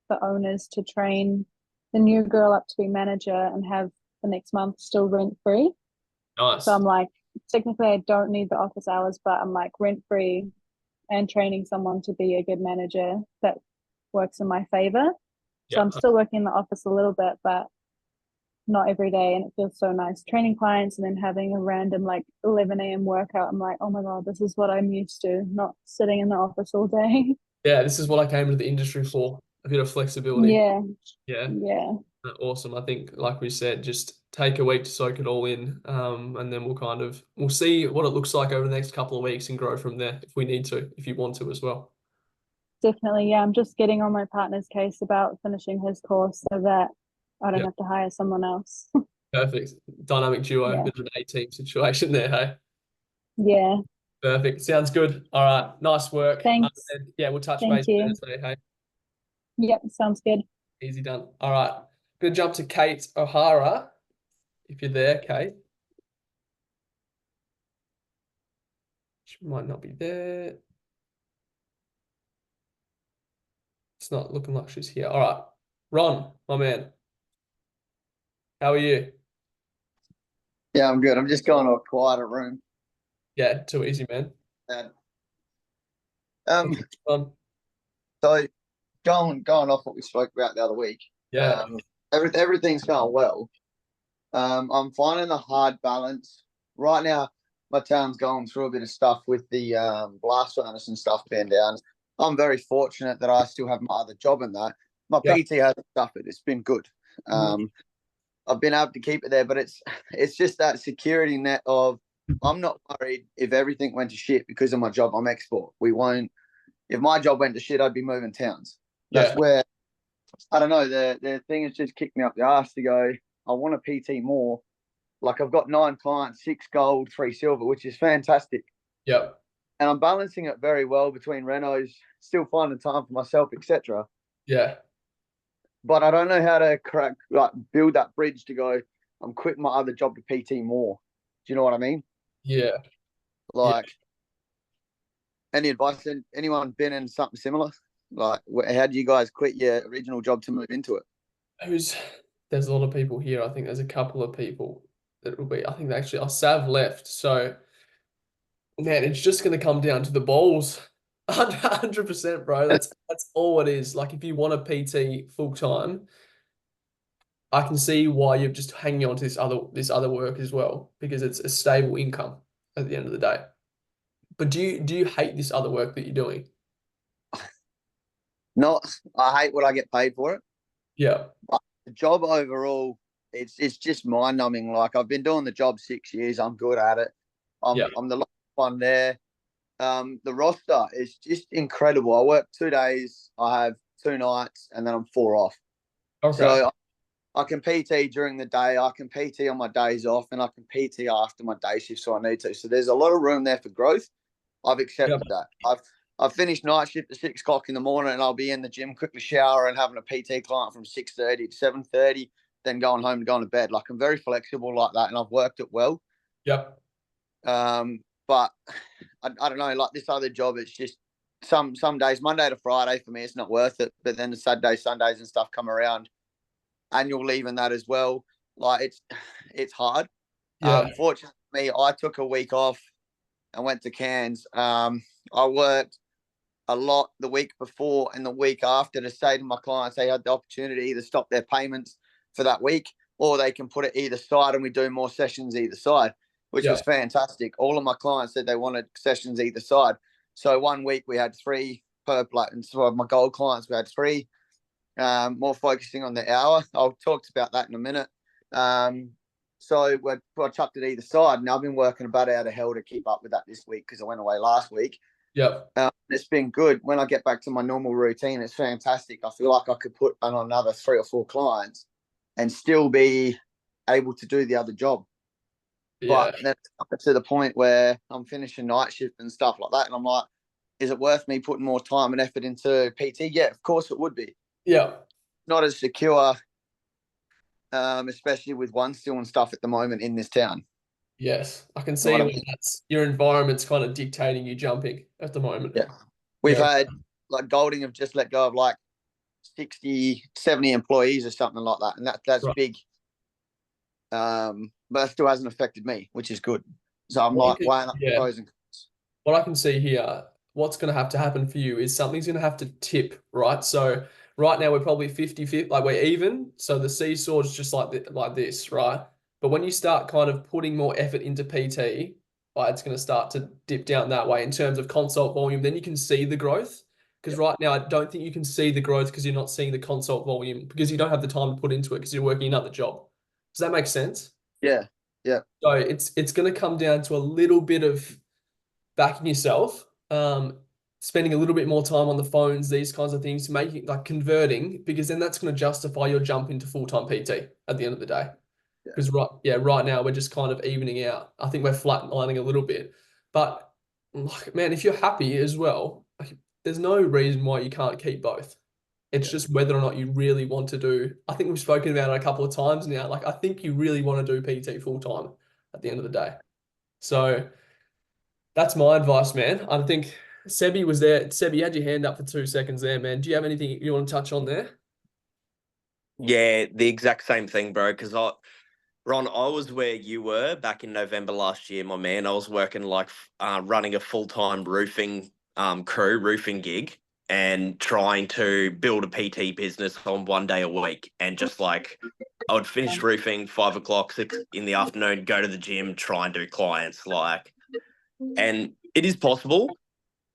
the owners to train the new girl up to be manager and have the next month still rent free. So Nice. I'm like, technically I don't need the office hours, but I'm like rent free and training someone to be a good manager that works in my favor. So Yeah. I'm still working in the office a little bit, but not every day. And it feels so nice training clients and then having a random like 11 a.m. workout. I'm like, oh my God, this is what I'm used to, not sitting in the office all day. Yeah. This is what I came to the industry for. A bit of flexibility. Yeah, Yeah. yeah, Awesome. I think, like we said, just take a week to soak it all in, and then we'll see what it looks like over the next couple of weeks and grow from there if we need to, if you want to as well. definitely. Yeah, I'm just getting on my partner's case about finishing his course so that I don't Yeah, have to hire someone else. perfect. Dynamic duo, Yeah, bit of an A-team situation there, hey? yeah, Perfect. Sounds good. All right. Nice work. Thanks. And yeah, we'll touch Thank base you. Thursday. Hey, Yep, sounds good. easy done. All right. Gonna jump to Kate O'Hara. If you're there, Kate. She might not be there. It's not looking like she's here. All right. Ron, my man. How are you? Yeah, I'm good. I'm just going to a quieter room. Yeah, too easy, man. And, Um, so going off what we spoke about the other week. yeah. Everything's going well. I'm finding a hard balance right now. My town's going through a bit of stuff with the blast furnace and stuff being down. I'm very fortunate that I still have my other job in that. My PT hasn't suffered. It's been good. I've been able to keep it there, but it's just that security net of I'm not worried if everything went to shit because of my job. I'm export. We won't. If my job went to shit, I'd be moving towns. That's where I don't know. The thing has just kicked me up the ass to go. I want a PT more. Like I've got 9 clients, 6 gold, 3 silver, which is fantastic. Yep. And I'm balancing it very well between renos, still finding time for myself, etc. Yeah. But I don't know how to build that bridge to go. I'm quitting my other job to PT more. Do you know what I mean? Yeah. Like, any advice? Anyone been in something similar? Like, how do you guys quit your original job to move into it? There's a lot of people here. I think there's a couple of people that will be. I think actually, Sav left. So, man, it's just going to come down to the balls. 100%, bro. That's all it is. Like, if you want a PT full time, I can see why you're just hanging on to this other work as well, because it's a stable income at the end of the day. But do you hate this other work that you're doing? Not, I hate what I get paid for it. Yeah. But the job overall, it's just mind numbing. Like I've been doing the job 6 years. I'm good at it. I'm the last one there. The roster is just incredible. I work 2 days. I have 2 nights, and then I'm 4 off. Okay. So I can PT during the day. I can PT on my days off, and I can PT after my day shift, so I need to. So there's a lot of room there for growth. I've accepted that. I've finished night shift at 6 o'clock in the morning, and I'll be in the gym, quickly shower, and having a PT client from 6:30 to 7:30, then going home and going to bed. Like I'm very flexible like that, and I've worked it well. Yep. But I don't know. Like this other job, it's just some days, Monday to Friday for me, it's not worth it. But then the Saturdays, Sundays, and stuff come around. Annual leave and that as well. Like it's hard. Yeah. Fortunately, for me, I took a week off and went to Cairns. I worked a lot the week before and the week after to say to my clients they had the opportunity to either stop their payments for that week or they can put it either side and we do more sessions either side, which was fantastic. All of my clients said they wanted sessions either side. So 1 week we had 3 per platinum. So my gold clients, we had 3. More focusing on the hour. I'll talk about that in a minute. So I chucked it either side, and I've been working about out of hell to keep up with that this week because I went away last week. Yep. It's been good. When I get back to my normal routine, it's fantastic. I feel like I could put on another 3 or 4 clients and still be able to do the other job. Yeah. But then it's to the point where I'm finishing night shift and stuff like that, and I'm like, is it worth me putting more time and effort into PT? Yeah, of course it would be. Yeah. Not as secure, especially with one still and stuff at the moment in this town. Yes, I can see when that's your environment's kind of dictating you jumping at the moment. Yeah. We've had like Golding have just let go of like 60, 70 employees or something like that. And that's big. But that still hasn't affected me, which is good. So I'm like weighing up the pros and cons. What I can see here, what's going to have to happen for you is something's going to have to tip, right? So right now we're probably 50-50, like we're even. So the seesaw is just like this, right? But when you start kind of putting more effort into PT, like it's going to start to dip down that way in terms of consult volume. Then you can see the growth. Because right now I don't think you can see the growth because you're not seeing the consult volume because you don't have the time to put into it because you're working another job. Does that make sense? Yeah. Yeah. So it's going to come down to a little bit of backing yourself, spending a little bit more time on the phones, these kinds of things, making like converting, because then that's going to justify your jump into full-time PT at the end of the day. Because right now we're just kind of evening out. I think we're flatlining a little bit, but like, man, if you're happy as well, like, there's no reason why you can't keep both. It's just whether or not you really want to do. I think we've spoken about it a couple of times now. Like, I think you really want to do PT full time at the end of the day. So that's my advice, man. I think Sebi was there. Sebi, you had your hand up for 2 seconds there, man. Do you have anything you want to touch on there? Yeah, the exact same thing, bro. Because Ron, I was where you were back in November last year, my man. I was working like running a full-time roofing roofing gig, and trying to build a PT business on 1 day a week. And just like I would finish roofing 5 o'clock, 6 in the afternoon, go to the gym, try and do clients. And it is possible,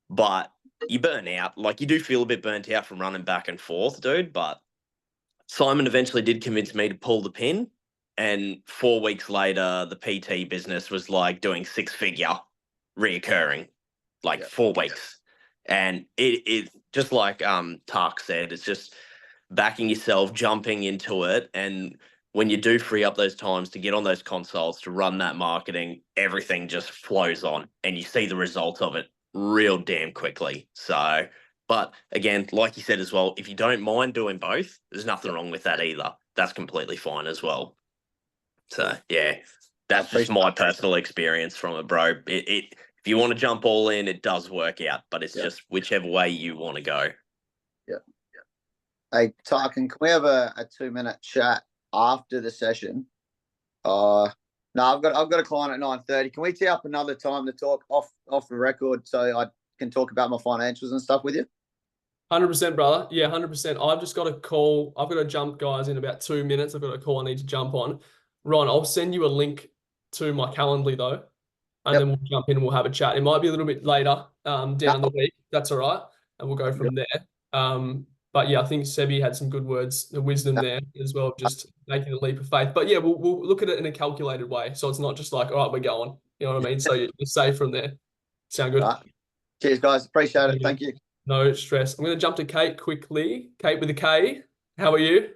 but you burn out. Like, you do feel a bit burnt out from running back and forth, dude. But Simon eventually did convince me to pull the pin. And 4 weeks later, the PT business was like doing 6-figure reoccurring, like 4 weeks. And it just like Tark said, it's just backing yourself, jumping into it. And when you do free up those times to get on those consoles, to run that marketing, everything just flows on and you see the result of it real damn quickly. So, but again, like you said as well, if you don't mind doing both, there's nothing wrong with that either. That's completely fine as well. So yeah, that's just my personal experience from it, bro. If you want to jump all in, it does work out, but it's just whichever way you want to go. Yeah. Hey, Tarkin, can we have a 2-minute chat after the session? No, I've got a client at 9:30. Can we tee up another time to talk off the record so I can talk about my financials and stuff with you? 100%, brother. Yeah, 100%. I've just got a call. I've got to jump, guys, in about 2 minutes. I've got a call I need to jump on. Ron, I'll send you a link to my Calendly though, and then we'll jump in and we'll have a chat. It might be a little bit later down the week. That's all right, and we'll go from there. But yeah, I think Sebi had some good words, the wisdom there as well, just making a leap of faith. But yeah, we'll look at it in a calculated way, so it's not just like, all right, we're going. You know what I mean? So you're safe from there. Sound good? Cheers, guys. Appreciate it. Thank you. No stress. I'm going to jump to Kate quickly. Kate with a K. How are you?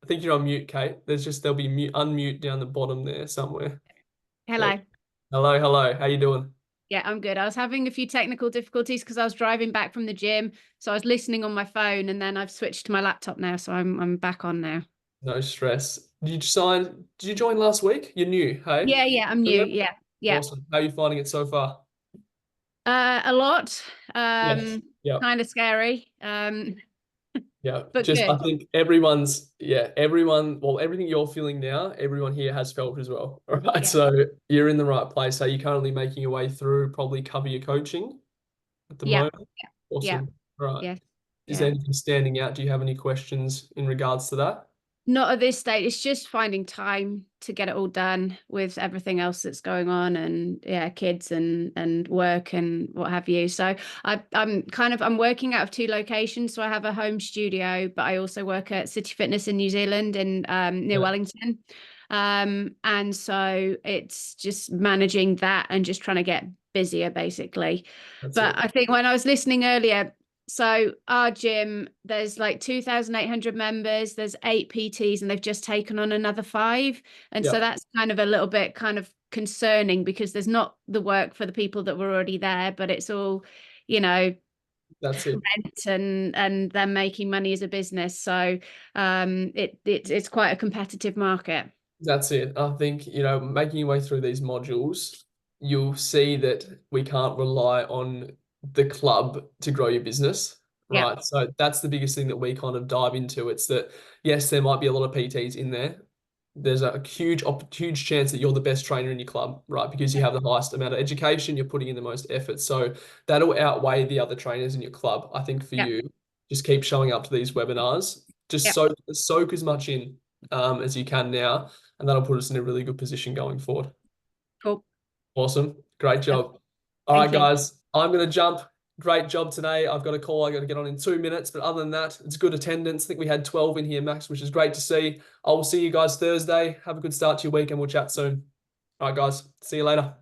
I think you're on mute, Kate. There'll be unmute down the bottom there somewhere. Hello. Yeah. Hello. How you doing? Yeah, I'm good. I was having a few technical difficulties because I was driving back from the gym, so I was listening on my phone, and then I've switched to my laptop now, so I'm back on now. No stress. Did you join last week? You're new, hey? Yeah, I'm new. Yeah. Awesome. How are you finding it so far? A lot. Yes. Yeah. Kind of scary. Yeah, but just good. I think everything you're feeling now, everyone here has felt as well. All right. Yeah. So you're in the right place. Are you currently making your way through probably cover your coaching at the moment? Yeah. Awesome. Right. Yeah. Is there anything standing out? Do you have any questions in regards to that? Not at this stage. It's just finding time to get it all done with everything else that's going on, and kids and work and what have you. So I'm working out of 2 locations. So I have a home studio, but I also work at City Fitness in New Zealand and near Wellington. And so it's just managing that and just trying to get busier basically. I think when I was listening earlier, so our gym, there's like 2,800 members, there's 8 PTs, and they've just taken on another 5. And so that's kind of a little bit kind of concerning because there's not the work for the people that were already there, but it's all, that's it. Rent and they're making money as a business. So it's quite a competitive market. That's it. I think, making your way through these modules, you'll see that we can't rely on the club to grow your business, right? So that's the biggest thing that we kind of dive into. It's that, yes, there might be a lot of PTs in there. There's a huge chance that you're the best trainer in your club, right? Because you have the highest amount of education, you're putting in the most effort. So that'll outweigh the other trainers in your club. I think for you, just keep showing up to these webinars. Just soak as much in as you can now, and that'll put us in a really good position going forward. Cool. Awesome. Great job. All right, guys, I'm going to jump. Great job today. I've got a call I got to get on in 2 minutes, but other than that, it's good attendance. I think we had 12 in here, Max, which is great to see. I will see you guys Thursday. Have a good start to your week, and we'll chat soon. All right, guys. See you later.